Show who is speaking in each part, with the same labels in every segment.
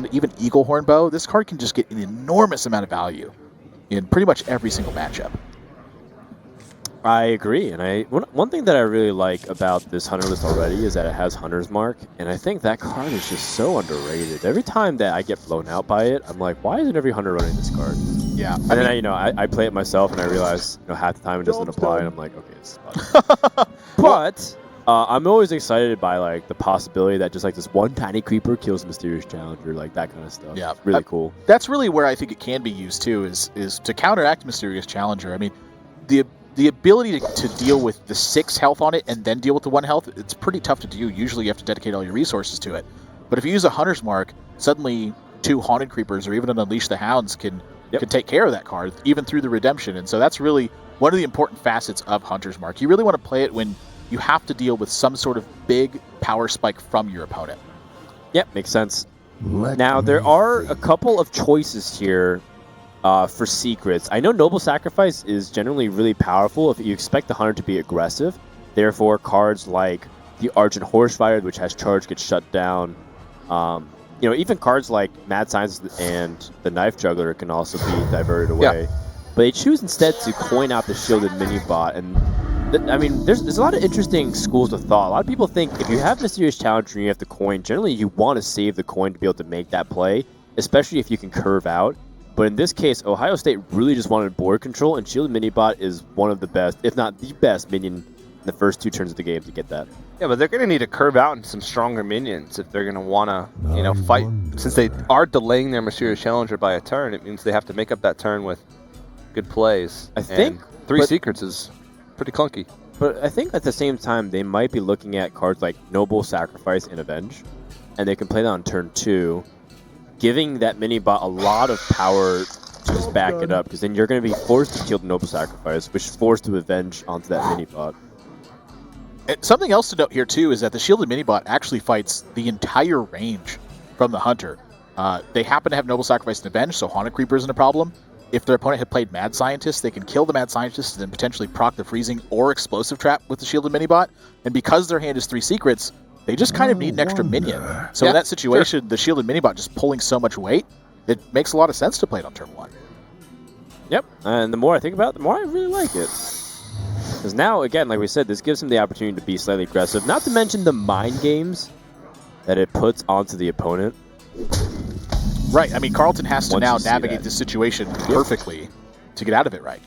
Speaker 1: Paladin, even Eagle Horn Bow, this card can just get an enormous amount of value in pretty much every single matchup.
Speaker 2: I agree, and one thing that I really like about this Hunter list already is that it has Hunter's Mark, and I think that card is just so underrated. Every time that I get blown out by it, I'm like, why isn't every Hunter running this card?
Speaker 1: Yeah,
Speaker 2: and then I play it myself, and I realize half the time it doesn't apply, and I'm like, okay, it's fun. But I'm always excited by like the possibility that just like this one tiny creeper kills Mysterious Challenger, like that kind of stuff.
Speaker 1: Yeah,
Speaker 2: it's really cool.
Speaker 1: That's really where I think it can be used too, is to counteract Mysterious Challenger. I mean, the ability to deal with the 6 health on it and then deal with the 1 health, it's pretty tough to do. Usually you have to dedicate all your resources to it. But if you use a Hunter's Mark, suddenly 2 Haunted Creepers or even an Unleash the Hounds can take care of that card, even through the redemption. And so that's really one of the important facets of Hunter's Mark. You really want to play it when you have to deal with some sort of big power spike from your opponent.
Speaker 2: Yep, makes sense. Now, there are a couple of choices here for secrets. I know Noble Sacrifice is generally really powerful if you expect the Hunter to be aggressive. Therefore, cards like the Argent Horsefire, which has charge, gets shut down. Even cards like Mad Scientist and the Knife Juggler can also be diverted away. Yeah. But they choose instead to coin out the Shielded Mini-Bot. And there's a lot of interesting schools of thought. A lot of people think if you have Mysterious Challenger and you have to coin, generally you want to save the coin to be able to make that play, especially if you can curve out. But in this case, Ohio State really just wanted board control, and Shielded Mini-Bot is one of the best, if not the best, minion in the first 2 turns of the game to get that.
Speaker 3: Yeah, but they're going to need to curve out into some stronger minions if they're going to want to, fight. Since they are delaying their Mysterious Challenger by a turn, it means they have to make up that turn with good plays.
Speaker 2: I think
Speaker 3: 3 secrets is pretty clunky.
Speaker 2: But I think at the same time, they might be looking at cards like Noble Sacrifice and Avenge, and they can play that on turn 2. Giving that mini-bot a lot of power to just back it up, because then you're going to be forced to kill the Noble Sacrifice, which is forced to avenge onto that mini-bot.
Speaker 1: Something else to note here, too, is that the Shielded Mini-Bot actually fights the entire range from the Hunter. They happen to have Noble Sacrifice and Avenge, so Haunted Creeper isn't a problem. If their opponent had played Mad Scientist, they can kill the Mad Scientist and then potentially proc the Freezing or Explosive Trap with the Shielded Mini-Bot. And because their hand is 3 secrets, they just kind of need an extra minion. So in that situation, the Shielded Mini-Bot just pulling so much weight, it makes a lot of sense to play it on turn 1.
Speaker 2: Yep, and the more I think about it, the more I really like it. Because now, again, like we said, this gives him the opportunity to be slightly aggressive, not to mention the mind games that it puts onto the opponent.
Speaker 1: Right, I mean, Carleton has to now navigate this situation perfectly to get out of it right.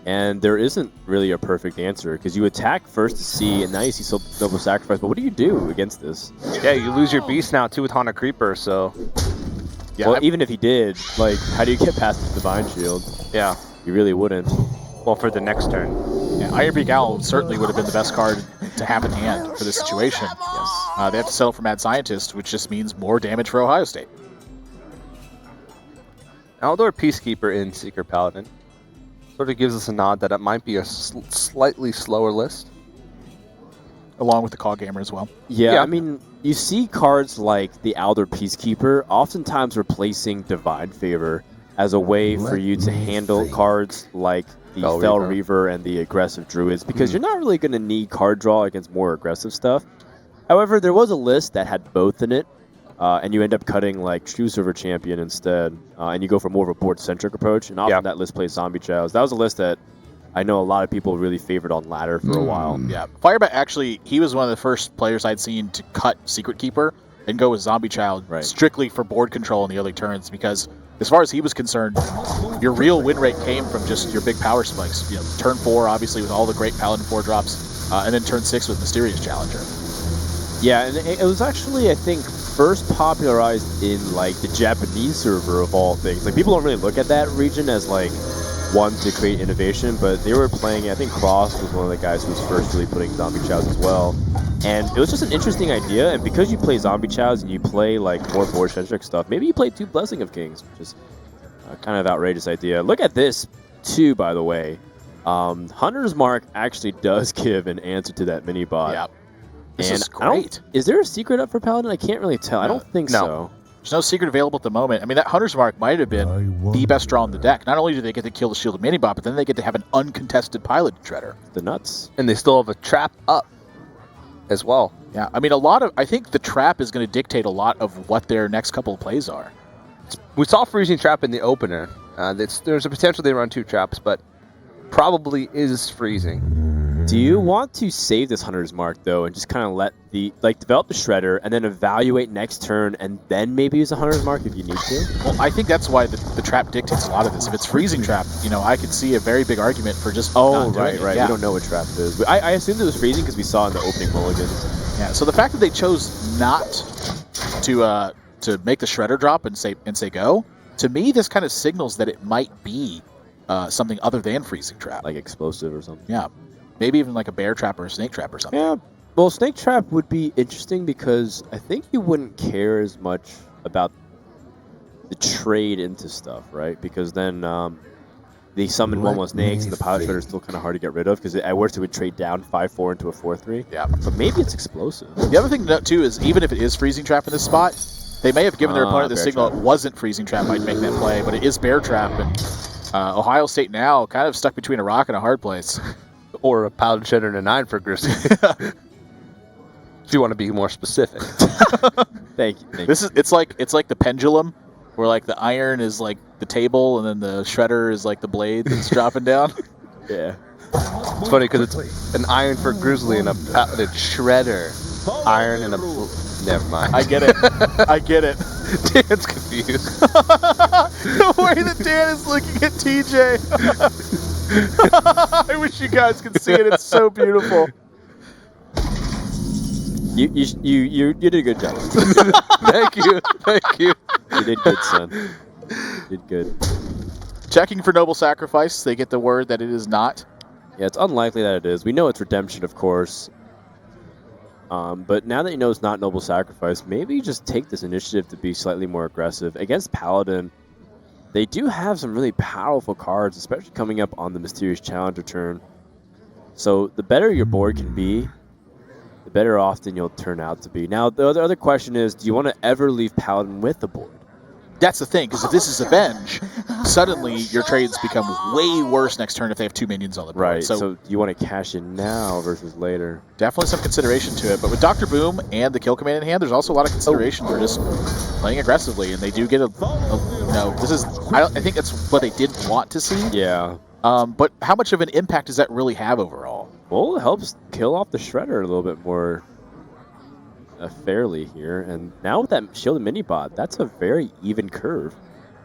Speaker 2: And there isn't really a perfect answer, because you attack first to see, and now you see Noble Sacrifice, but what do you do against this?
Speaker 3: Yeah, you lose your Beast now, too, with Haunted Creeper, so...
Speaker 2: Yeah, well, even if he did, like, how do you get past the Divine Shield?
Speaker 3: Yeah.
Speaker 2: You really wouldn't.
Speaker 3: Well, for the next turn.
Speaker 1: Yeah, Ironbeak Owl certainly would have been the best card to have in hand for this situation. Yes. They have to settle for Mad Scientist, which just means more damage for Ohio State.
Speaker 3: Eldor Peacekeeper in Seeker Paladin sort of gives us a nod that it might be a slightly slower list.
Speaker 1: Along with the Cog Gamer as well.
Speaker 2: Yeah, I mean, you see cards like the Eldor Peacekeeper oftentimes replacing Divine Favor as a way for you to handle cards like the Fell Reaver and the aggressive Druids, because you're not really going to need card draw against more aggressive stuff. However, there was a list that had both in it, and you end up cutting like True Silver Champion instead, and you go for more of a board-centric approach, and often that list plays Zombie Chows. That was a list that I know a lot of people really favored on ladder for a while.
Speaker 1: Yeah, Firebat actually, he was one of the first players I'd seen to cut Secret Keeper and go with Zombie Child strictly for board control in the early turns, because as far as he was concerned, your real win rate came from just your big power spikes. You know, turn 4, obviously, with all the great Paladin 4-drops, and then turn 6 with Mysterious Challenger.
Speaker 2: Yeah, and it was actually, I think, first popularized in, like, the Japanese server of all things. Like, people don't really look at that region as, like, one to create innovation, but they were playing, I think Cross was one of the guys who was first really putting Zombie Chows as well. And it was just an interesting idea, and because you play Zombie Chows and you play, like, more board-centric stuff, maybe you play 2 Blessing of Kings, which is a kind of outrageous idea. Look at this, too, by the way. Hunter's Mark actually does give an answer to that mini-bot.
Speaker 1: Yeah. This is great.
Speaker 2: Is there a secret up for Paladin? I can't really tell. No. I don't think so.
Speaker 1: There's no secret available at the moment. I mean, that Hunter's Mark might have been the best draw in the deck. Not only do they get to kill the Shielded Mini-Bot, but then they get to have an uncontested Pilot Treader.
Speaker 2: The nuts.
Speaker 3: And they still have a trap up. as well.
Speaker 1: Yeah, I mean, I think the trap is going to dictate a lot of what their next couple of plays are.
Speaker 3: We saw Freezing Trap in the opener. There's a potential they run 2 traps, but probably is Freezing.
Speaker 2: Do you want to save this Hunter's Mark, though, and just kind of let develop the Shredder and then evaluate next turn and then maybe use a Hunter's Mark if you need to?
Speaker 1: Well, I think that's why the trap dictates a lot of this. If it's Freezing Trap, I could see a very big argument for just not doing it.
Speaker 2: Right.
Speaker 1: Yeah.
Speaker 2: We don't know what trap it is. I assumed it was Freezing because we saw in the opening mulligan.
Speaker 1: Yeah, so the fact that they chose not to make the Shredder drop and say go, to me, this kind of signals that it might be something other than Freezing Trap.
Speaker 2: Like explosive or something.
Speaker 1: Yeah. Maybe even like a bear trap or a snake trap or something.
Speaker 2: Yeah. Well, snake trap would be interesting because I think you wouldn't care as much about the trade into stuff, right? Because then they summon 1/1 snakes and the pilot shredder is still kind of hard to get rid of because at worst it would trade down 5/4 into a 4/3.
Speaker 1: Yeah.
Speaker 2: But maybe it's explosive.
Speaker 1: The other thing to note too is even if it is Freezing Trap in this spot, they may have given their opponent the signal
Speaker 2: trap.
Speaker 1: It wasn't Freezing Trap might make that play, but it is bear trap, and Ohio State now kind of stuck between a rock and a hard place.
Speaker 3: Or a Pilot Shredder and a 9 for Grizzly. If you want to be more specific.
Speaker 2: Thank you.
Speaker 1: It's like the pendulum, where like the iron is like the table, and then the shredder is like the blade that's dropping down.
Speaker 2: Yeah.
Speaker 3: It's funny because it's an iron for Grizzly and a Paladin Shredder. Iron and a... Never mind.
Speaker 1: I get it. I get it.
Speaker 3: Dan's confused.
Speaker 1: The way that Dan is looking at TJ. I wish you guys could see it. It's so beautiful.
Speaker 2: You did a good job.
Speaker 3: Thank you.
Speaker 2: You did good, son. You did good.
Speaker 1: Checking for Noble Sacrifice. They get the word that it is not.
Speaker 2: Yeah, it's unlikely that it is. We know it's Redemption, of course. But now that you know it's not Noble Sacrifice, maybe just take this initiative to be slightly more aggressive. Against Paladin, they do have some really powerful cards, especially coming up on the Mysterious Challenger turn. So the better your board can be, the better often you'll turn out to be. Now, the other question is, do you want to ever leave Paladin with the board?
Speaker 1: That's the thing, because if this is Avenge, suddenly your trades become way worse next turn if they have 2 minions on the board.
Speaker 2: Right, so you want to cash in now versus later.
Speaker 1: Definitely some consideration to it, but with Dr. Boom and the kill command in hand, there's also a lot of consideration for just playing aggressively, and they do get I think that's what they didn't want to see.
Speaker 2: Yeah.
Speaker 1: But how much of an impact does that really have overall?
Speaker 2: Well, it helps kill off the Shredder a little bit more fairly here, and now with that shielded mini bot, that's a very even curve,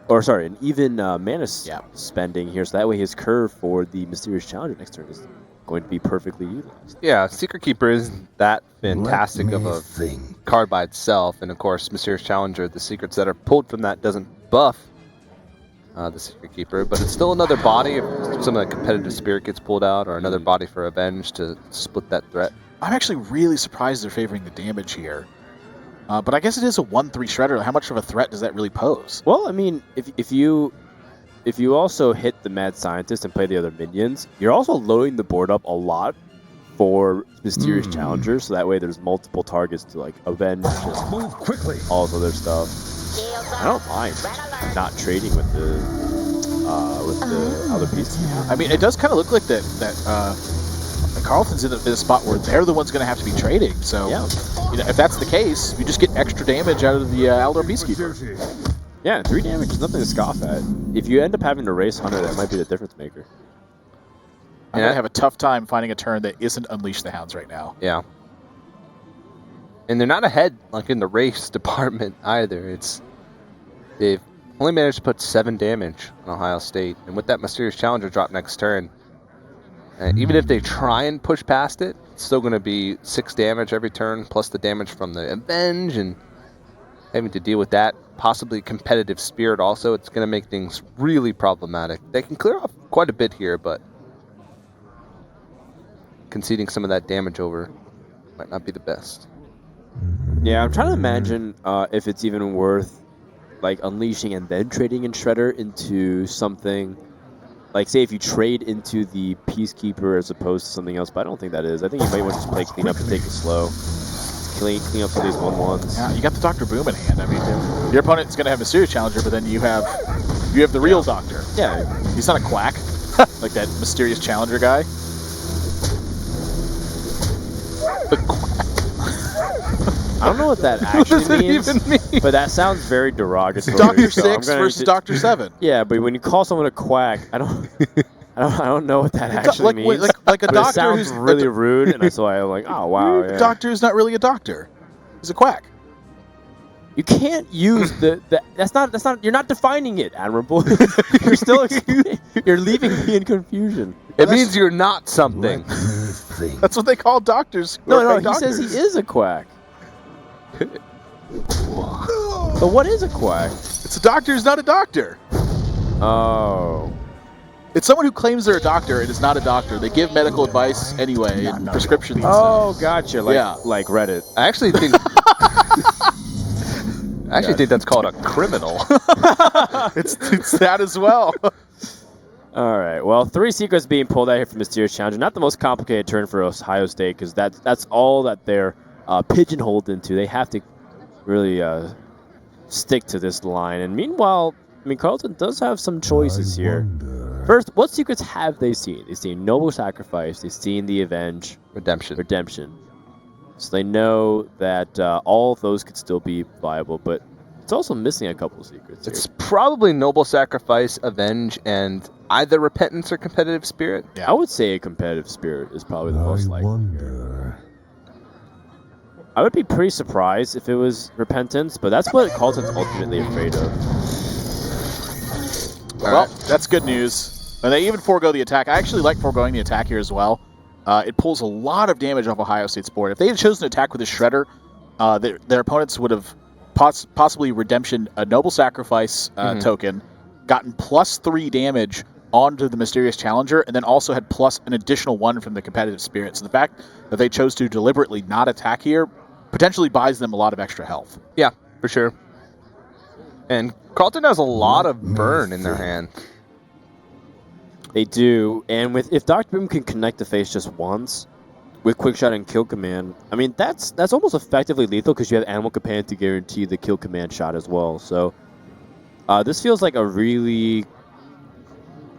Speaker 2: or sorry, an even mana spending here. So that way, his curve for the Mysterious Challenger next turn is going to be perfectly utilized.
Speaker 3: Yeah, Secret Keeper isn't that fantastic of a card by itself, and of course, Mysterious Challenger, the secrets that are pulled from that doesn't buff the Secret Keeper, but it's still another body if some of the competitive spirit gets pulled out, or another body for Avenge to split that threat.
Speaker 1: I'm actually really surprised they're favoring the damage here. But I guess it is a 1/3 Shredder. How much of a threat does that really pose?
Speaker 2: Well, I mean, if you also hit the Mad Scientist and play the other minions, you're also loading the board up a lot for Mysterious Challenger, so that way there's multiple targets to like avenge
Speaker 4: Move quickly.
Speaker 2: all this other stuff. I don't mind not trading with the other piece.
Speaker 1: I mean, it does kind of look like that Carleton's in a spot where they're the ones going to have to be trading. So,
Speaker 2: Yeah.
Speaker 1: if that's the case, you just get extra damage out of the Aldor Peacekeeper.
Speaker 2: Yeah, 3 damage is nothing to scoff at. If you end up having to race Hunter, that might be the difference maker.
Speaker 1: I'm going to have a tough time finding a turn that isn't Unleash the Hounds right now.
Speaker 3: Yeah. And they're not ahead like in the race department either. They've only managed to put 7 damage on Ohio State, and with that Mysterious Challenger drop next turn, even if they try and push past it, it's still going to be 6 damage every turn, plus the damage from the Avenge, and having to deal with that, possibly competitive spirit also. It's going to make things really problematic. They can clear off quite a bit here, but conceding some of that damage over might not be the best.
Speaker 2: Yeah, I'm trying to imagine if it's even worth like unleashing and then trading in Shredder into something. Like, say if you trade into the Peacekeeper as opposed to something else, but I don't think that is. I think you might want to just play clean up and take it slow. Clean up some of these 1/1s.
Speaker 1: Yeah, you got the Dr. Boom in hand. I mean, your opponent's going to have a Mysterious Challenger, but then you have the real Doctor.
Speaker 2: Yeah.
Speaker 1: He's not a quack, like that Mysterious Challenger guy. The quack.
Speaker 2: I don't know what that
Speaker 3: What does
Speaker 2: actually
Speaker 3: it
Speaker 2: means,
Speaker 3: even mean?
Speaker 2: but that sounds very derogatory.
Speaker 1: Dr.
Speaker 2: so I'm
Speaker 1: 6
Speaker 2: gonna
Speaker 1: versus
Speaker 2: just-
Speaker 1: Dr. 7.
Speaker 2: Yeah, but when you call someone a quack, I don't know what that actually means.
Speaker 1: Like a
Speaker 2: but it
Speaker 1: doctor
Speaker 2: sounds
Speaker 1: who's
Speaker 2: really rude, and so I'm like, oh wow,
Speaker 1: a
Speaker 2: yeah.
Speaker 1: doctor is not really a doctor. He's a quack.
Speaker 2: You can't use the that's not you're not defining it, Admirable. You're still you're leaving me in confusion.
Speaker 3: It means you're not something.
Speaker 1: That's what they call doctors. who
Speaker 2: No,
Speaker 1: are
Speaker 2: he
Speaker 1: fake
Speaker 2: says he
Speaker 1: doctors.
Speaker 2: is a quack. But what is a quack?
Speaker 1: It's a doctor who's not a doctor.
Speaker 2: Oh.
Speaker 1: It's someone who claims they're a doctor and is not a doctor. They give medical advice anyway and prescriptions.
Speaker 2: Oh, gotcha. Like
Speaker 1: Yeah.
Speaker 2: like Reddit.
Speaker 3: I actually think. I actually think that's called a criminal.
Speaker 1: It's that as well.
Speaker 2: All right. Well, 3 secrets being pulled out here from Mysterious Challenger. Not the most complicated turn for Ohio State because that's all that they're pigeonholed into. They have to really stick to this line. And meanwhile, I mean, Carleton does have some choices here. First, what secrets have they seen? They've seen Noble Sacrifice. They've seen the Redemption. So they know that all of those could still be viable, but it's also missing a couple of secrets here.
Speaker 3: It's probably Noble Sacrifice, Avenge, and either Repentance or Competitive Spirit.
Speaker 2: I would say a competitive spirit is probably the most likely here. I would be pretty surprised if it was Repentance, but that's what Carleton's ultimately afraid of.
Speaker 1: Well, that's good news. And they even forego the attack. I actually like foregoing the attack here as well. It pulls a lot of damage off Ohio State's board. If they had chosen to attack with a Shredder, their opponents would have possibly Redemption, a Noble Sacrifice token, gotten +3 damage onto the Mysterious Challenger, and then also had plus an additional 1 from the Competitive Spirit. So the fact that they chose to deliberately not attack here potentially buys them a lot of extra health.
Speaker 3: Yeah, for sure. And Carleton has a lot of burn in their hand.
Speaker 2: They do, and if Dr. Boom can connect the face just once with Quick Shot and Kill Command, I mean that's almost effectively lethal because you have Animal Companion to guarantee the Kill Command shot as well. So this feels like a really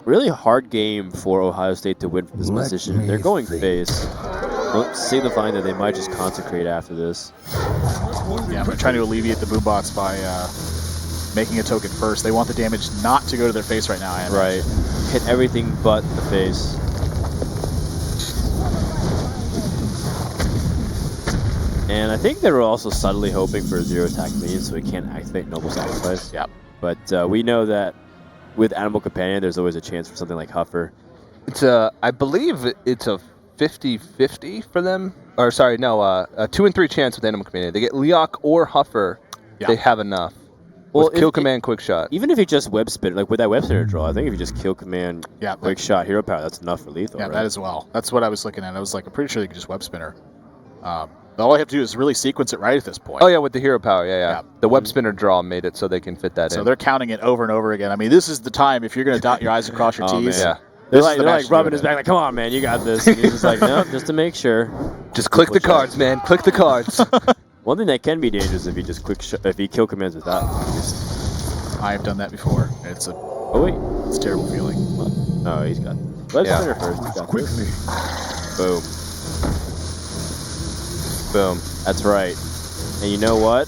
Speaker 2: hard game for Ohio State to win from this position. They're going face, signifying that they might just consecrate after this.
Speaker 1: Yeah, they're trying to alleviate the boombots by making a token first. They want the damage not to go to their face right now. I imagine.
Speaker 2: Right. Hit everything but the face. And I think they were also subtly hoping for a 0 attack minion so he can't activate Noble Sacrifice.
Speaker 1: Yep.
Speaker 2: But we know that with Animal Companion, there's always a chance for something like Huffer.
Speaker 3: It's I believe it's a 50-50 for them. Or sorry, no, a 2 and 3 chance with Animal Companion. They get Leok or Huffer.
Speaker 1: Yeah.
Speaker 3: They have enough.
Speaker 2: Well,
Speaker 3: With Kill Command, Quick Shot.
Speaker 2: Even if you just Web Spinner, like with that Web Spinner draw, I think if you just Kill Command, Quick Shot, Hero Power, that's enough for lethal.
Speaker 1: Yeah,
Speaker 2: right?
Speaker 1: that as well. That's what I was looking at. I was like, I'm pretty sure they could just Web Spinner. All I have to do is really sequence it right at this point.
Speaker 3: Oh, yeah, with the Hero Power, yeah.
Speaker 1: Yeah.
Speaker 3: The Web Spinner draw made it so they can fit that in.
Speaker 1: So they're counting it over and over again. I mean, this is the time if you're going to dot your I's and cross your
Speaker 2: Oh,
Speaker 1: T's.
Speaker 2: man.
Speaker 3: Yeah.
Speaker 2: They're
Speaker 1: This is
Speaker 2: like,
Speaker 1: the
Speaker 2: they're
Speaker 1: match
Speaker 2: like
Speaker 1: to do
Speaker 2: rubbing
Speaker 1: it
Speaker 2: his
Speaker 1: in.
Speaker 2: back, like, come on, man, you got this. And he's just like, no, just to make sure.
Speaker 3: Just click the cards, man. Click the cards.
Speaker 2: One thing that can be dangerous if you just if you Kill Commands without.
Speaker 1: I have done that before. It's a
Speaker 2: Oh,
Speaker 1: terrible feeling.
Speaker 2: wait. Oh, he's got Web
Speaker 3: Yeah.
Speaker 2: Spinner first. He's got this. Boom.
Speaker 3: Boom.
Speaker 2: That's right. And you know what?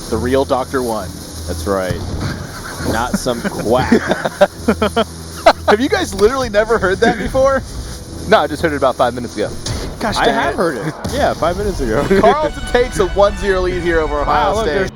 Speaker 1: The real Dr. One.
Speaker 2: That's right. Not some quack.
Speaker 1: Have you guys literally never heard that before?
Speaker 3: No, I just heard it about 5 minutes ago.
Speaker 1: Gosh
Speaker 2: I
Speaker 1: dang
Speaker 2: have
Speaker 1: it.
Speaker 2: heard it. Yeah, 5 minutes ago.
Speaker 1: Carleton takes a 1-0 lead here over Ohio
Speaker 2: Wow, look,
Speaker 1: State.
Speaker 2: there's